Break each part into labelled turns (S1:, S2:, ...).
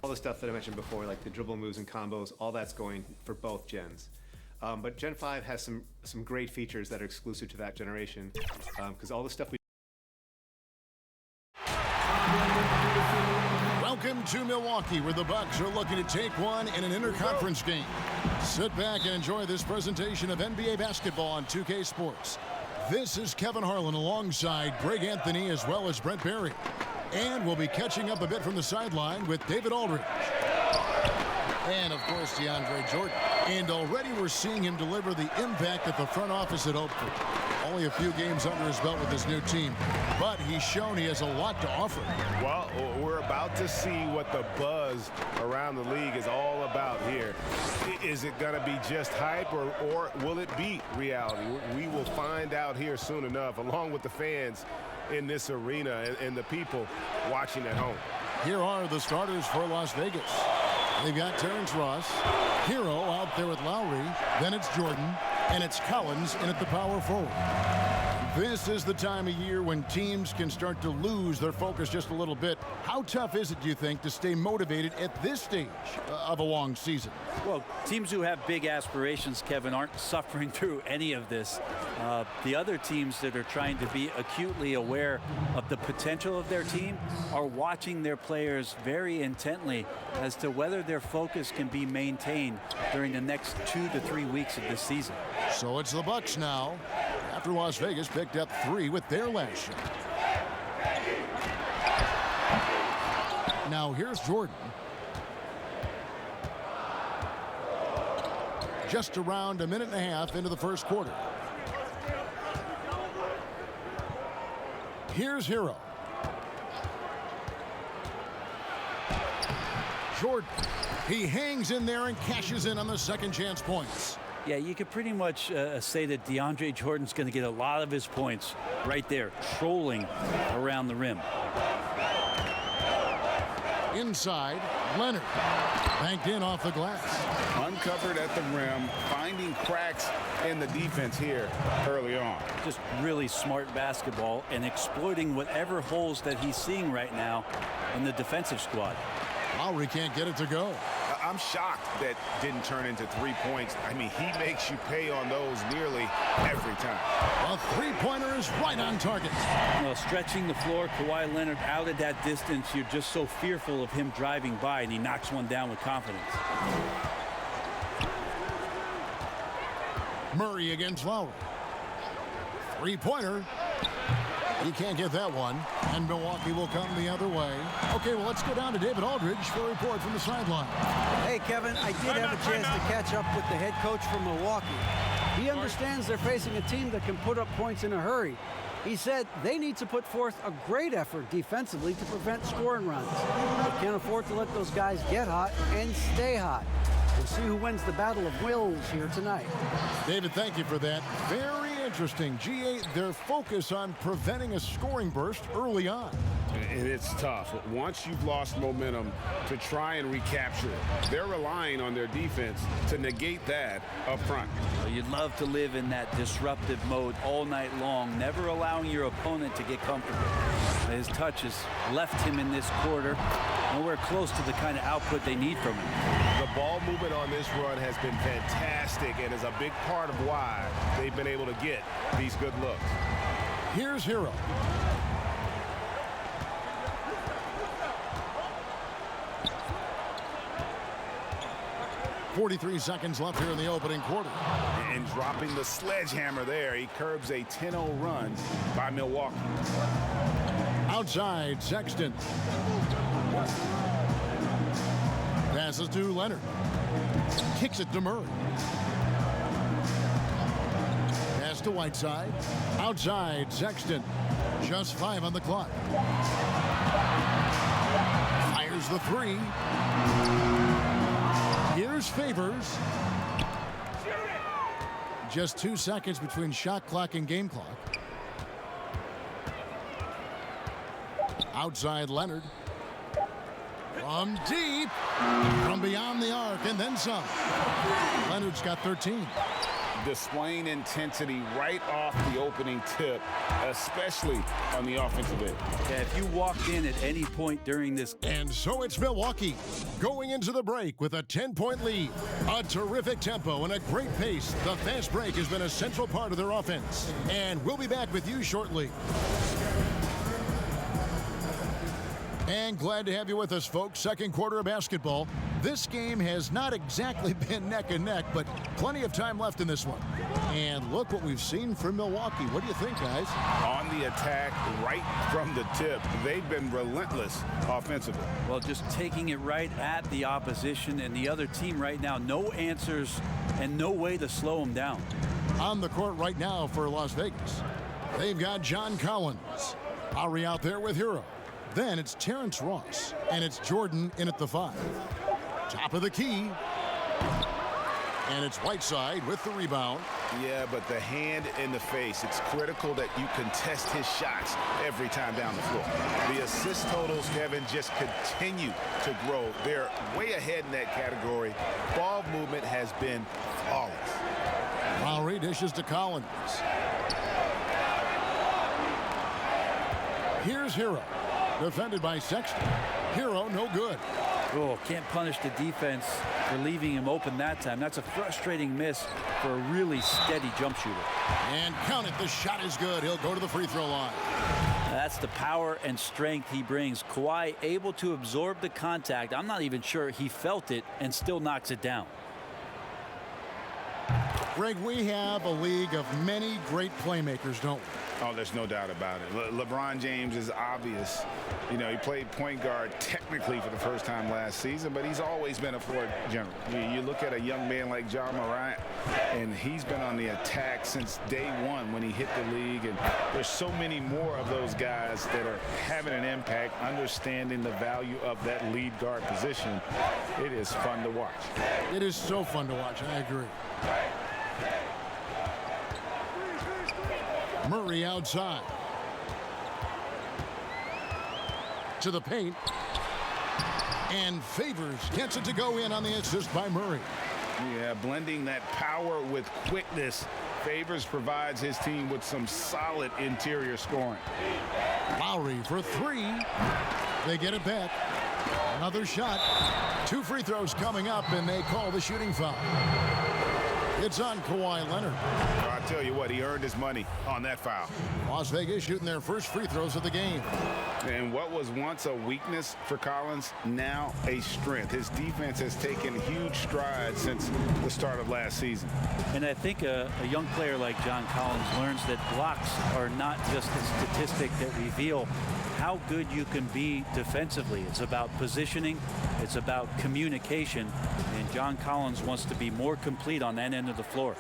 S1: All the stuff that I mentioned before, like the dribble moves and combos, all that's going for both gens. But Gen 5 has some great features that are exclusive to that generation, because all the stuff we...
S2: Welcome to Milwaukee, where the Bucks are looking to take one in an interconference game. Sit back and enjoy this presentation of NBA basketball on 2K Sports. This is Kevin Harlan alongside Greg Anthony as well as Brent Barry. And we'll be catching up a bit from the sideline with David Aldridge. And, of course, DeAndre Jordan. And already we're seeing him deliver the impact that the front office had hoped for. Only a few games under his belt with his new team, but he's shown he has a lot to offer.
S3: Well, we're about to see what the buzz around the league is all about here. Is it going to be just hype, or will it be reality? We will find out here soon enough, along with the fans in this arena and the people watching at home.
S2: Here are the starters for Las Vegas. They've got Terrence Ross, Hero out there with Lowry, then it's Jordan, and it's Collins in at the power forward. This is the time of year when teams can start to lose their focus just a little bit. How tough is it, do you think, to stay motivated at this stage of a long season?
S4: Well, teams who have big aspirations, Kevin, aren't suffering through any of this. The other teams that are trying to be acutely aware of the potential of their team are watching their players very intently as to whether their focus can be maintained during the next 2 to 3 weeks of this season.
S2: So it's the Bucks now, after Las Vegas picked up 3 with their last shot. Now here's Jordan. Just around a minute and a half into the first quarter. Here's Hero. Jordan. He hangs in there and cashes in on the second chance points.
S4: Yeah, you could pretty much say that DeAndre Jordan's going to get a lot of his points right there, trolling around the rim.
S2: Inside, Leonard. Banked in off the glass.
S5: Uncovered at the rim, finding cracks in the defense here early on.
S4: Just really smart basketball and exploiting whatever holes that he's seeing right now in the defensive squad.
S2: Lowry can't get it to go.
S3: I'm shocked that didn't turn into 3 points. I mean, he makes you pay on those nearly every time.
S2: A three-pointer is right on target.
S4: Well, stretching the floor, Kawhi Leonard out at that distance, you're just so fearful of him driving by, and he knocks one down with confidence.
S2: Murray against Lowry. Three-pointer. He can't get that one, and Milwaukee will come the other way. Okay, well, let's go down to David Aldridge for a report from the sideline.
S6: Hey, Kevin, I did have a chance to catch up with the head coach from Milwaukee. He understands they're facing a team that can put up points in a hurry. He said they need to put forth a great effort defensively to prevent scoring runs. They can't afford to let those guys get hot and stay hot. We'll see who wins the battle of wills here tonight.
S2: David, thank you for that. Very interesting. GA, their focus on preventing a scoring burst early on.
S5: And it's tough. Once you've lost momentum, to try and recapture it. They're relying on their defense to negate that up front.
S4: Well, you'd love to live in that disruptive mode all night long, never allowing your opponent to get comfortable. His touch has left him in this quarter nowhere close to the kind of output they need from him.
S3: The ball movement on this run has been fantastic and is a big part of why they've been able to get these good looks.
S2: Here's Hero. .43 seconds left here in the opening quarter.
S3: And dropping the sledgehammer there, he curbs a 10-0 run by Milwaukee.
S2: Outside, Sexton. Passes to Leonard. Kicks it to Murray. Pass to Whiteside. Outside, Sexton. Just 5 on the clock. Fires the 3. Here's Favors. Just 2 seconds between shot clock and game clock. Outside Leonard. From deep. From beyond the arc and then some. Leonard's got 13.
S5: displaying intensity right off the opening tip, especially on the offensive end.
S4: Yeah, if you walked in at any point during this.
S2: And so it's Milwaukee going into the break with a 10-point lead. A terrific tempo and a great pace. The fast break has been a central part of their offense. And we'll be back with you shortly. And glad to have you with us, folks. Second quarter of basketball. This game has not exactly been neck and neck, but plenty of time left in this one. And look what we've seen from Milwaukee. What do you think, guys?
S5: On the attack, right from the tip, they've been relentless offensively.
S4: Well, just taking it right at the opposition and the other team right now. No answers and no way to slow them down.
S2: On the court right now for Las Vegas, they've got John Collins. Lowry out there with Hero. Then it's Terrence Ross, and it's Jordan in at the 5. Top of the key. And it's Whiteside with the rebound.
S5: Yeah, but the hand in the face, it's critical that you contest his shots every time down the floor. The assist totals, Kevin, just continue to grow. They're way ahead in that category. Ball movement has been flawless.
S2: Lowry dishes to Collins. Here's Hero. Defended by Sexton. Hero, no good.
S4: Oh, can't punish the defense for leaving him open that time. That's a frustrating miss for a really steady jump shooter.
S2: And count it, the shot is good. He'll go to the free throw line.
S4: That's the power and strength he brings. Kawhi able to absorb the contact. I'm not even sure he felt it and still knocks it down.
S2: Greg, we have a league of many great playmakers, don't we?
S5: Oh, there's no doubt about it. LeBron James is obvious. You know, he played point guard technically for the first time last season, but he's always been a floor general. You look at a young man like John Morant, and he's been on the attack since day one when he hit the league. And there's so many more of those guys that are having an impact, understanding the value of that lead guard position. It is fun to watch.
S2: It is so fun to watch. I agree. Murray outside. To the paint. And Favors gets it to go in on the assist by Murray.
S5: Yeah, blending that power with quickness. Favors provides his team with some solid interior scoring.
S2: Lowry for 3. They get it back. Another shot. 2 free throws coming up, and they call the shooting foul. It's on Kawhi Leonard.
S5: I tell you what, he earned his money on that foul.
S2: Las Vegas shooting their first free throws of the game.
S5: And what was once a weakness for Collins, now a strength. His defense has taken huge strides since the start of last season.
S4: And I think a young player like John Collins learns that blocks are not just a statistic that reveal how good you can be defensively. It's about positioning. It's about communication. And John Collins wants to be more complete on that end of the floor.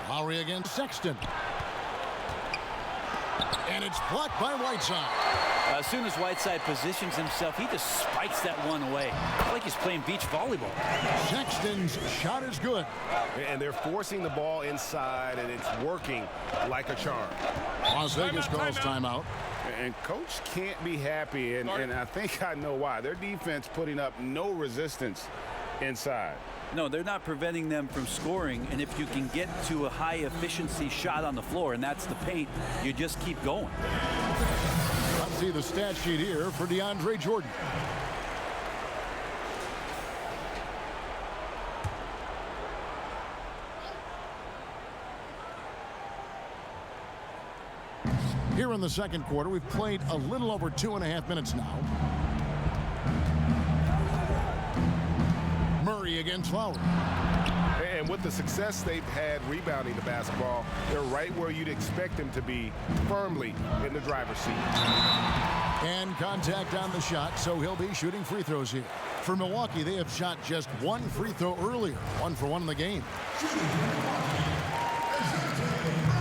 S2: Lowry against Sexton. And it's blocked by Whiteside.
S4: As soon as Whiteside positions himself, he just spikes that one away. It's like he's playing beach volleyball.
S2: Sexton's shot is good.
S3: And they're forcing the ball inside, and it's working like a charm.
S2: Las Vegas calls timeout.
S5: And coach can't be happy, and I think I know why. Their defense putting up no resistance inside.
S4: No, they're not preventing them from scoring, and if you can get to a high efficiency shot on the floor, and that's the paint, you just keep going.
S2: Let's see the stat sheet here for DeAndre Jordan. Here in the second quarter, we've played a little over 2.5 minutes now. Murray against Lowry.
S3: And with the success they've had rebounding the basketball, they're right where you'd expect them to be, firmly in the driver's seat.
S2: And contact on the shot, so he'll be shooting free throws here. For Milwaukee, they have shot just 1 free throw earlier, 1 for 1 in the game.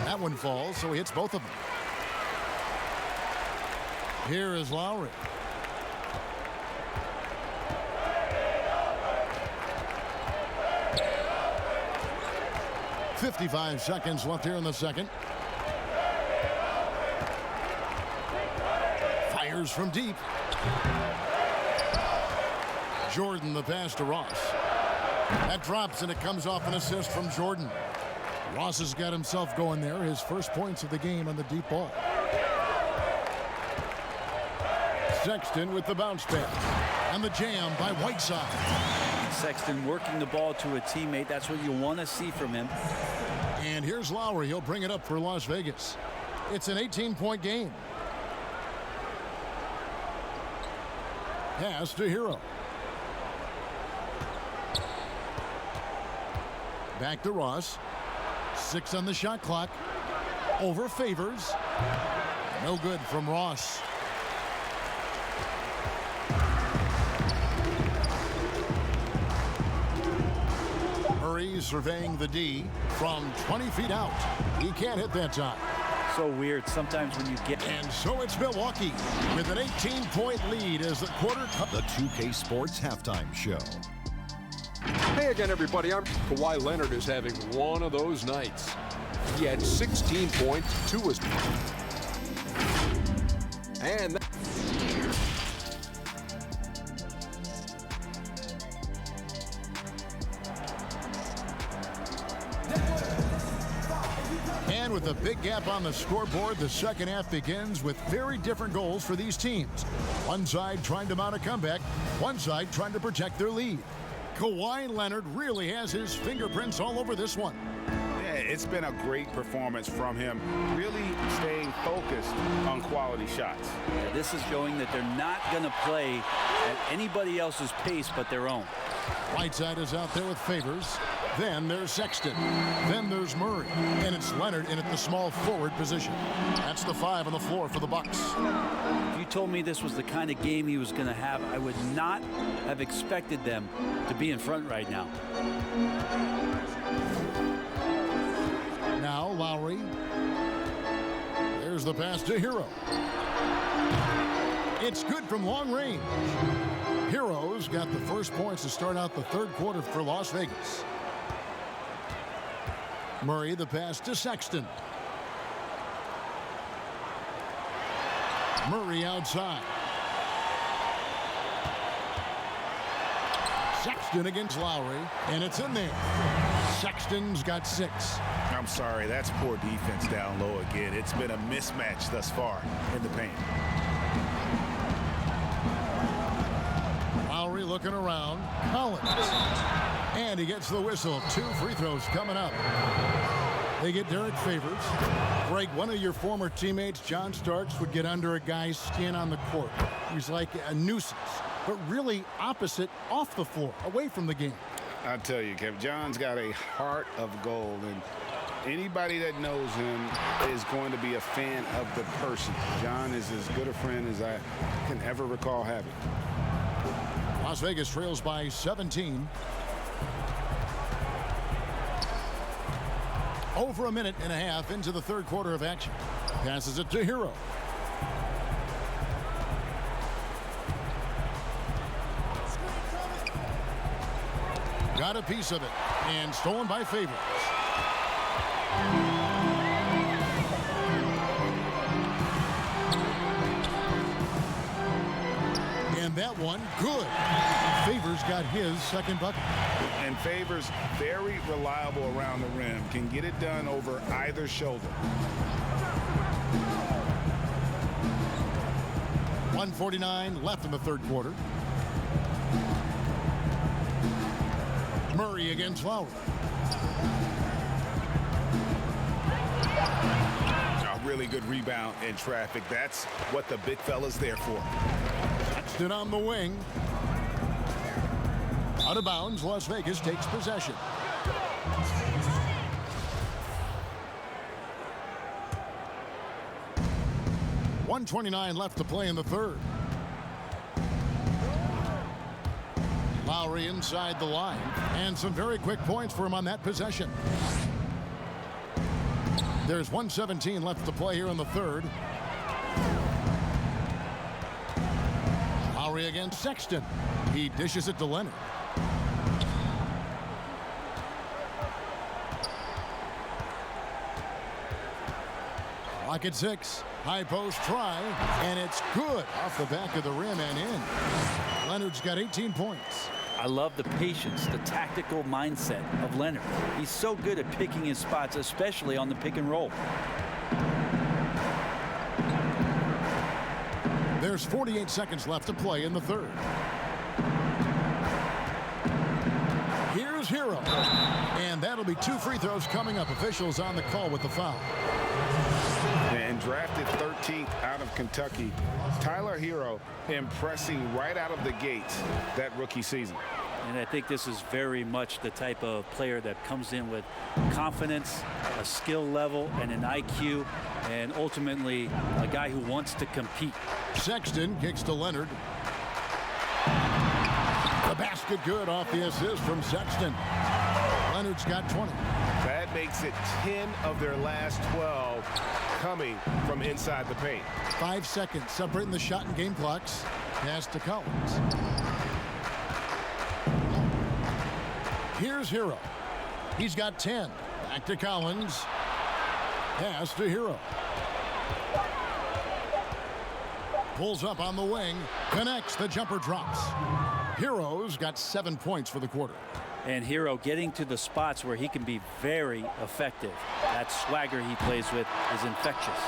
S2: That one falls, so he hits both of them. Here is Lowry. .55 seconds left here in the second. Fires from deep. Jordan the pass to Ross. That drops, and it comes off an assist from Jordan. Ross has got himself going there. His first points of the game on the deep ball. Sexton with the bounce pass. And the jam by Whiteside.
S4: Sexton working the ball to a teammate. That's what you want to see from him.
S2: And here's Lowry. He'll bring it up for Las Vegas. It's an 18-point game. Pass to Hero. Back to Ross. 6 on the shot clock. Over Favors. No good from Ross. Murray surveying the D from 20 feet out. He can't hit that time.
S4: So weird sometimes when you get...
S2: And so it's Milwaukee with an 18-point lead as the quarter...
S7: The 2K Sports Halftime Show.
S8: Hey again, everybody. Kawhi Leonard is having one of those nights. He had 16 points, 2 assists. And...
S2: And with a big gap on the scoreboard, the second half begins with very different goals for these teams. One side trying to mount a comeback, one side trying to protect their lead. Kawhi Leonard really has his fingerprints all over this one.
S5: Yeah, it's been a great performance from him, really staying focused on quality shots.
S4: Yeah, this is showing that they're not going to play at anybody else's pace but their own.
S2: Whiteside is out there with Favors. Then there's Sexton. Then there's Murray. And it's Leonard in at the small forward position. That's the 5 on the floor for the Bucks.
S4: If you told me this was the kind of game he was going to have, I would not have expected them to be in front right now.
S2: Now Lowry. There's the pass to Hero. It's good from long range. Hero's got the first points to start out the third quarter for Las Vegas. Murray the pass to Sexton. Murray outside. Sexton against Lowry, and it's in there. Sexton's got 6.
S5: I'm sorry, that's poor defense down low again. It's been a mismatch thus far in the paint.
S2: Lowry looking around. Collins. And he gets the whistle. 2 free throws coming up. They get Derek Favors. Greg, one of your former teammates, John Starks, would get under a guy's skin on the court. He's like a nuisance, but really opposite off the floor, away from the game.
S5: I'll tell you, Kev, John's got a heart of gold, and anybody that knows him is going to be a fan of the person. John is as good a friend as I can ever recall having.
S2: Las Vegas trails by 17. Over a minute and a half into the third quarter of action. Passes it to Hero. Got a piece of it and stolen by Favors. And that one, good. Favors got his second bucket.
S5: And Favors, very reliable around the rim, can get it done over either shoulder.
S2: 1:49 left in the third quarter. Murray against Lowry.
S5: A really good rebound in traffic. That's what the big fella's there for.
S2: Sexton on the wing. Out of bounds, Las Vegas takes possession. .129 left to play in the third. Lowry inside the line, and some very quick points for him on that possession. There's 1:17 left to play here in the third. Lowry against Sexton. He dishes it to Leonard. Clock at 6. High post try, and it's good off the back of the rim and in. Leonard's got 18 points.
S4: I love the patience, the tactical mindset of Leonard. He's so good at picking his spots, especially on the pick and roll.
S2: There's 48 seconds left to play in the third. Here's Hero. And that'll be 2 free throws coming up. Officials on the call with the foul.
S3: And drafted 13th out of Kentucky, Tyler Hero impressing right out of the gates that rookie season.
S4: And I think this is very much the type of player that comes in with confidence, a skill level, and an IQ, and ultimately a guy who wants to compete.
S2: Sexton kicks to Leonard. The basket good off the assist from Sexton. Leonard's got 20.
S3: That makes it 10 of their last 12 coming from inside the paint.
S2: 5 seconds separating the shot and game clocks. Pass to Collins. Here's Hero. He's got 10. Back to Collins. Pass to Hero. Pulls up on the wing. Connects. The jumper drops. Hero's got 7 points for the quarter.
S4: And Hero getting to the spots where he can be very effective. That swagger he plays with is infectious.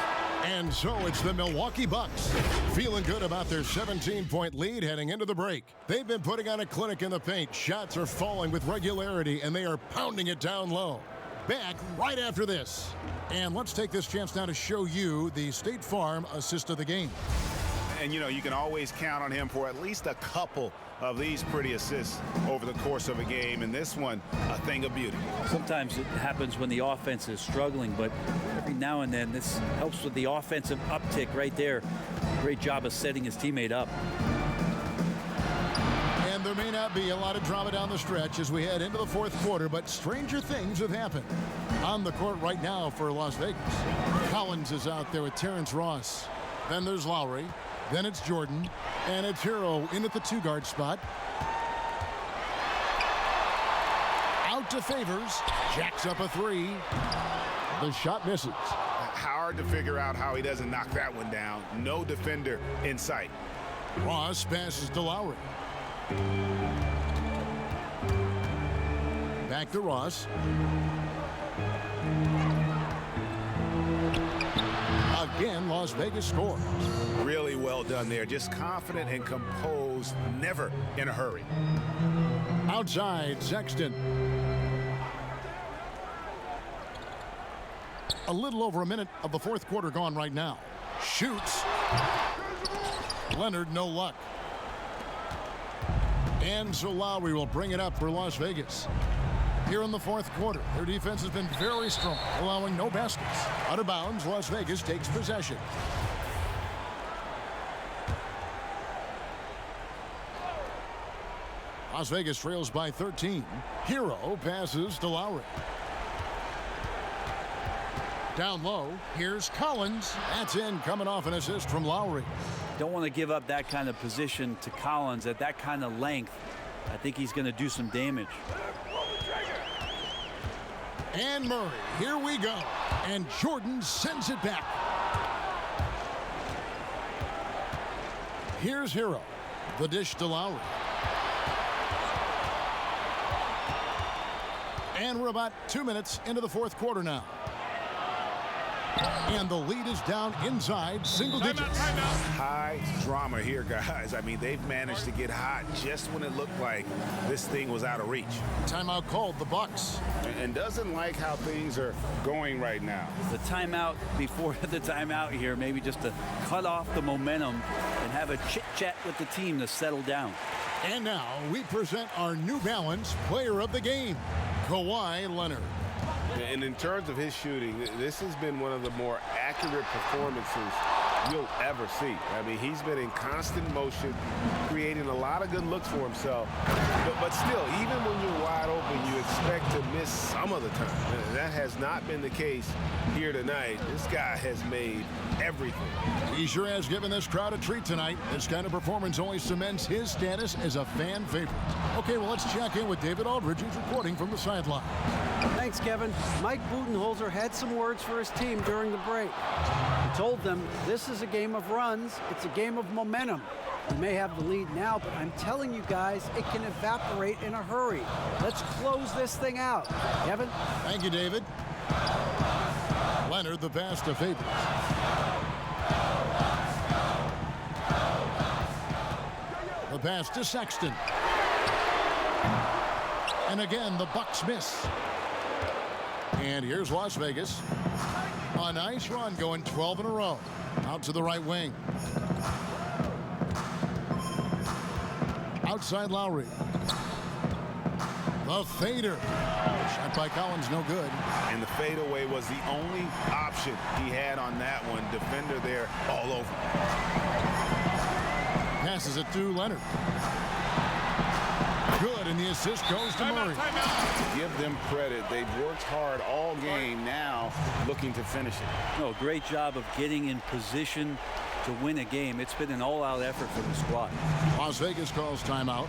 S2: And so it's the Milwaukee Bucks feeling good about their 17-point lead heading into the break. They've been putting on a clinic in the paint. Shots are falling with regularity, and they are pounding it down low. Back right after this. And let's take this chance now to show you the State Farm assist of the game.
S5: And, you know, you can always count on him for at least a couple of these pretty assists over the course of a game. And this one, a thing of beauty.
S4: Sometimes it happens when the offense is struggling, but every now and then this helps with the offensive uptick right there. Great job of setting his teammate up.
S2: And there may not be a lot of drama down the stretch as we head into the fourth quarter, but stranger things have happened. On the court right now for Las Vegas, Collins is out there with Terrence Ross. Then there's Lowry. Then it's Jordan, and it's Hero in at the 2-guard spot. Out to Favors, jacks up a 3. The shot misses.
S5: Hard to figure out how he doesn't knock that one down. No defender in sight.
S2: Ross passes to Lowry. Back to Ross. Again, Las Vegas scores.
S5: Really well done there. Just confident and composed, never in a hurry.
S2: Outside, Sexton. A little over a minute of the fourth quarter gone right now. Shoots. Leonard, no luck. And so Lowry will bring it up for Las Vegas. Here in the fourth quarter, their defense has been very strong, allowing no baskets. Out of bounds, Las Vegas takes possession. Las Vegas trails by 13. Hero passes to Lowry. Down low, here's Collins. That's in, coming off an assist from Lowry.
S4: Don't want to give up that kind of position to Collins at that kind of length. I think he's going to do some damage.
S2: And Murray, here we go. And Jordan sends it back. Here's Hero. The dish to Lowry. And we're about 2 minutes into the fourth quarter now. And the lead is down inside single digits.
S5: High drama here, guys. I mean, they've managed to get hot just when it looked like this thing was out of reach.
S2: Timeout called, the Bucks.
S5: And doesn't like how things are going right now.
S4: The timeout before the timeout here, maybe just to cut off the momentum and have a chit-chat with the team to settle down.
S2: And now we present our New Balance player of the game, Kawhi Leonard.
S3: And in terms of his shooting, this has been one of the more accurate performances you'll ever see. I mean, he's been in constant motion, creating a lot of good looks for himself. But still, even when you're wide open, you expect to miss some of the time. And that has not been the case here tonight. This guy has made everything.
S2: He sure has given this crowd a treat tonight. This kind of performance only cements his status as a fan favorite. Okay, well, let's check in with David Aldridge, who's reporting from the sideline.
S6: Thanks, Kevin. Mike Budenholzer had some words for his team during the break. He told them this is a game of runs. It's a game of momentum. We may have the lead now, but I'm telling you guys, it can evaporate in a hurry. Let's close this thing out. Kevin?
S2: Thank you, David. Leonard, the pass to Favors. The pass to Sexton. And again, the Bucks miss. And here's Las Vegas. A nice run, going 12 in a row. Out to the right wing. Outside Lowry. The fader. Shot by Collins, no good.
S3: And the fadeaway was the only option he had on that one. Defender there all over.
S2: Passes it to Leonard. Good, and the assist goes to Murray.
S5: Give them credit. They've worked hard all game, now looking to finish it.
S4: No, great job of getting in position to win a game. It's been an all-out effort for the squad.
S2: Las Vegas calls timeout.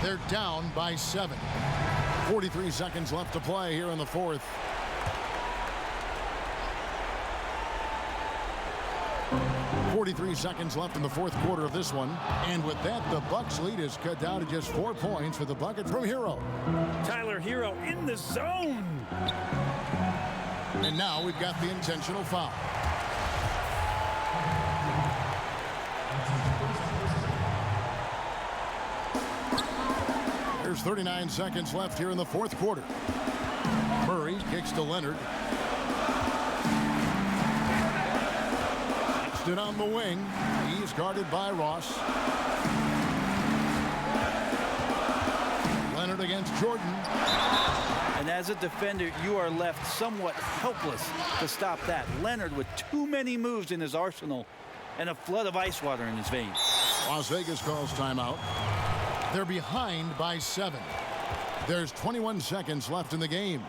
S2: They're down by 7. 43 seconds left to play here in the fourth. Seconds left in the fourth quarter of this one. And with that, the Bucks lead is cut down to just 4 points with the bucket from Hero.
S4: Tyler Hero in the zone.
S2: And now we've got the intentional foul. There's 39 seconds left here in the fourth quarter. Murray kicks to Leonard. Stood on the wing. He's guarded by Ross. Leonard against Jordan.
S4: And as a defender, you are left somewhat helpless to stop that. Leonard with too many moves in his arsenal and a flood of ice water in his veins.
S2: Las Vegas calls timeout. They're behind by 7. There's 21 seconds left in the game.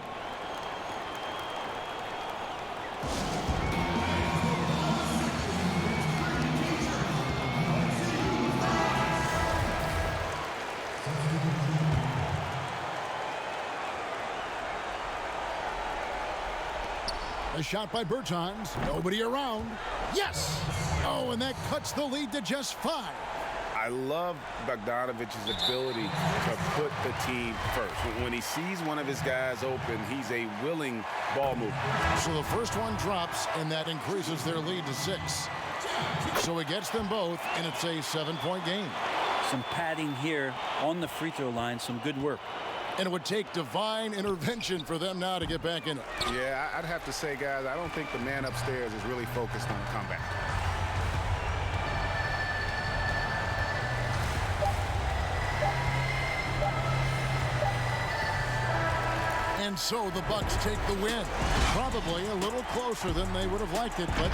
S2: A shot by Bertans. Nobody around. Yes! Oh, and that cuts the lead to just 5.
S3: I love Bogdanovic's ability to put the team first. When he sees one of his guys open, he's a willing ball mover.
S2: So the first one drops, and that increases their lead to 6. So it gets them both, and it's a 7-point game.
S4: Some padding here on the free throw line. Some good work.
S2: And it would take divine intervention for them now to get back in it.
S3: Yeah, I'd have to say, guys, I don't think the man upstairs is really focused on a comeback.
S2: And so the Bucks take the win. Probably a little closer than they would have liked it, but